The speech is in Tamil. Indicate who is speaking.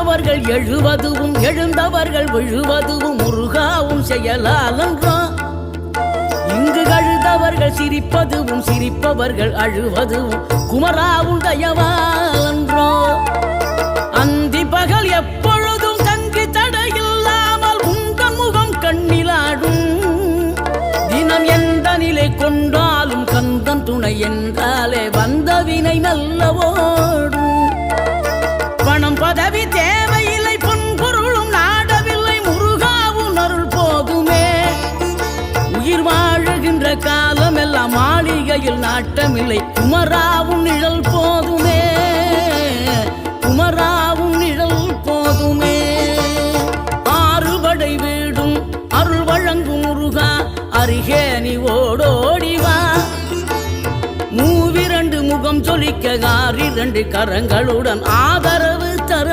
Speaker 1: விழுந்தவர்கள் எழுவதுவும் எழுந்தவர்கள் விழுவதுவும் முருகாவும் செயலாலன்றோ. இங்கு அழுதவர்கள் சிரிப்பதுவும் சிரிப்பவர்கள் அழுவதுவும் குமராவும் தயவாலன்றோ. அந்தி பகல் எப்பொழுதும் தங்கி தடையில்லாமல் உங்கள் முகம் கண்ணிலாடும். தினம் எந்த நிலை கொண்டாலும் கந்தன் துணை என்றாலே வந்த வினை நல்லவோடும். பணம் பதவி தேவையில்லை பொன்பொருளும் நாடவில்லை முருகாவும் அருள் போதுமே. உயிர் வாழுகின்ற காலம் எல்லாம் மாளிகையில் நாட்டமில்லை குமராவும் நிழல் போதுமே. குமராவும் நிழல் போதுமே. ஆறுபடை வீடும் அருள் வழங்கும் முருகா அருகே நீ ஓடோடிவா. மூவிரண்டு முகம் சொலிக்க 6 கரங்களுடன் ஆதரவு தர